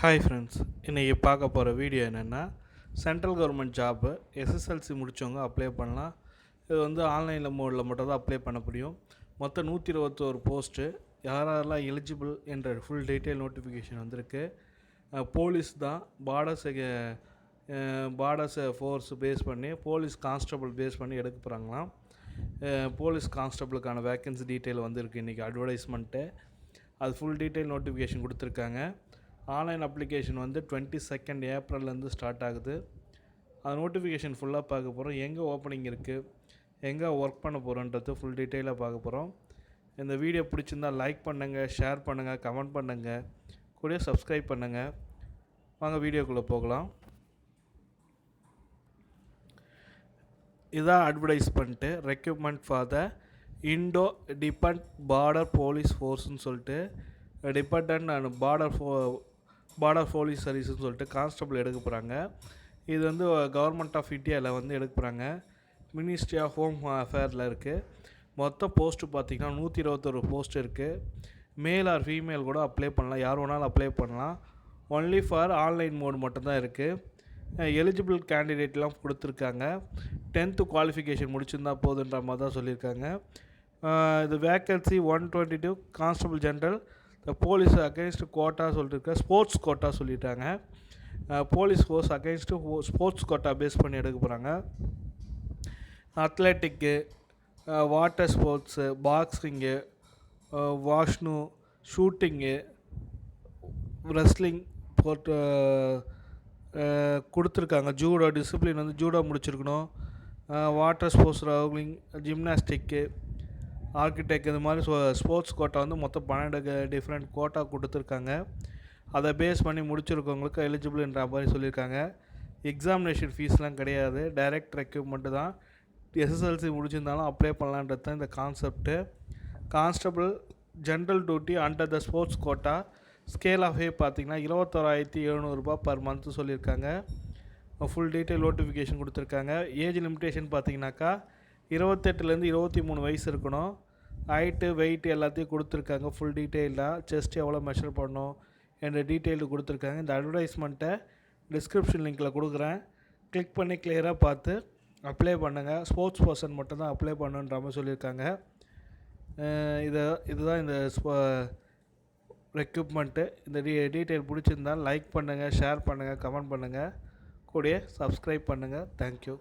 Hi friends, இன்றைக்கி பார்க்க போகிற வீடியோ என்னென்னா சென்ட்ரல் கவர்மெண்ட் ஜாப்பு எஸ்எஸ்எல்சி முடித்தவங்க அப்ளை பண்ணலாம். இது வந்து ஆன்லைனில் மோடில் மட்டும் தான் அப்ளை பண்ண முடியும். மொத்தம் 121 போஸ்ட்டு. யாரெல்லாம் எலிஜிபிள் என்ற ஃபுல் டீட்டெயில் நோட்டிஃபிகேஷன் வந்திருக்கு. போலீஸ் தான் பார்டர்ஸை ஃபோர்ஸ் பேஸ் பண்ணி போலீஸ் கான்ஸ்டபிள் பேஸ் பண்ணி எடுக்க போகிறாங்களாம். போலீஸ் கான்ஸ்டபிளுக்கான வேக்கன்சி டீட்டெயில் வந்திருக்கு இன்றைக்கி அட்வர்டைஸ்மெண்ட்டு. அது ஃபுல் டீட்டெயில் நோட்டிஃபிகேஷன் கொடுத்துருக்காங்க. ஆன்லைன் அப்ளிகேஷன் வந்து 22 ஏப்ரல்லேருந்து ஸ்டார்ட் ஆகுது. அது நோட்டிஃபிகேஷன் ஃபுல்லாக பார்க்க போகிறோம். எங்கே ஓப்பனிங் இருக்குது, எங்கே ஒர்க் பண்ண போகிறோன்றது ஃபுல் டீட்டெயிலாக பார்க்க போகிறோம். இந்த வீடியோ பிடிச்சிருந்தால் லைக் பண்ணுங்கள், ஷேர் பண்ணுங்கள், கமெண்ட் பண்ணுங்கள், கூட சப்ஸ்கிரைப் பண்ணுங்கள். வாங்க வீடியோக்குள்ளே போகலாம். இதான் அட்வர்டைஸ் பண்ணிட்டு recruitment for the Indo Tibetan border police ஃபோர்ஸ்னு சொல்லிட்டு டிபெண்டன்ட் அண்ட் பார்டர் போலீஸ் சர்வீஸ்னு சொல்லிட்டு கான்ஸ்டபிள் எடுக்க போகிறாங்க. இது வந்து கவர்மெண்ட் ஆஃப் இந்தியாவில் வந்து எடுக்க போகிறாங்க. மினிஸ்ட்ரி ஆஃப் ஹோம் அஃபேரில் இருக்குது. மொத்தம் போஸ்ட்டு பார்த்திங்கன்னா 121 போஸ்ட் இருக்குது. மேல் ஆர் ஃபீமேல் கூட அப்ளை பண்ணலாம், யார் வேணாலும் அப்ளை பண்ணலாம். ஒன்லி ஃபார் ஆன்லைன் மோட் மட்டும்தான் இருக்குது. எலிஜிபிள் கேண்டிடேட்லாம் கொடுத்துருக்காங்க. 10th குவாலிஃபிகேஷன் முடிச்சிருந்தா போதுன்ற மாதிரி தான் சொல்லியிருக்காங்க. இது vacancy 122 constable general police against quota சொல்லிட்டு ஸ்போர்ட்ஸ் கோட்டா சொல்லிட்டாங்க. Police force against sports quota base பண்ணி எடுக்க போகிறாங்க. அத்லெட்டிக்கு, வாட்டர் ஸ்போர்ட்ஸு, பாக்ஸிங்கு, வாஷ்னு, ஷூட்டிங்கு, ரெஸ்லிங் போட்டு கொடுத்துருக்காங்க. ஜூடோ டிசிப்ளின் வந்து ஜூடோ முடிச்சிருக்கணும். Water sports, rowing, gymnastic, architect, இது மாதிரி ஸ்போர்ட்ஸ் கோட்டா வந்து மொத்தம் 12 டிஃப்ரெண்ட் கோட்டா கொடுத்துருக்காங்க. அதை பேஸ் பண்ணி முடிச்சிருக்கவங்களுக்கு எலிஜிபிள்ன்ற மாதிரி சொல்லியிருக்காங்க. எக்ஸாமினேஷன் ஃபீஸ்லாம் கிடையாது, டைரக்ட் ரெக்ரூட்மெண்ட்டு தான். எஸ்எஸ்எல்சி முடிச்சிருந்தாலும் அப்ளை பண்ணலான்றது தான் இந்த concept. Constable general duty under the sports quota. Scale of pay பார்த்திங்கன்னா 21,700 பர் மந்த்து சொல்லியிருக்காங்க. ஃபுல் டீட்டெயில் நோட்டிஃபிகேஷன் கொடுத்துருக்காங்க. ஏஜ் லிமிட்டேஷன் பார்த்திங்கனாக்கா 28லேருந்து 23 வயசு இருக்கணும். ஹைட்டு, வெயிட்டு எல்லாத்தையும் கொடுத்துருக்காங்க ஃபுல் டீட்டெயிலாக. செஸ்ட் எவ்வளோ மெஷர் பண்ணணும் என்ற டீட்டெயிலு கொடுத்துருக்காங்க. இந்த அட்வர்டைஸ்மெண்ட்டை டிஸ்கிரிப்ஷன் லிங்க்கில் கொடுக்குறேன். கிளிக் பண்ணி கிளியராக பார்த்து அப்ளை பண்ணுங்கள். ஸ்போர்ட்ஸ் பர்சன் மட்டும்தான் அப்ளை பண்ணுன்ற மாதிரி சொல்லியிருக்காங்க. இதுதான் இந்த ரெக்ரூட்மெண்ட்டு. இந்த டீட்டெயில் பிடிச்சிருந்தால் லைக் பண்ணுங்கள், ஷேர் பண்ணுங்கள், கமெண்ட் பண்ணுங்கள், கூடயே சப்ஸ்கிரைப் பண்ணுங்கள். தேங்க்யூ.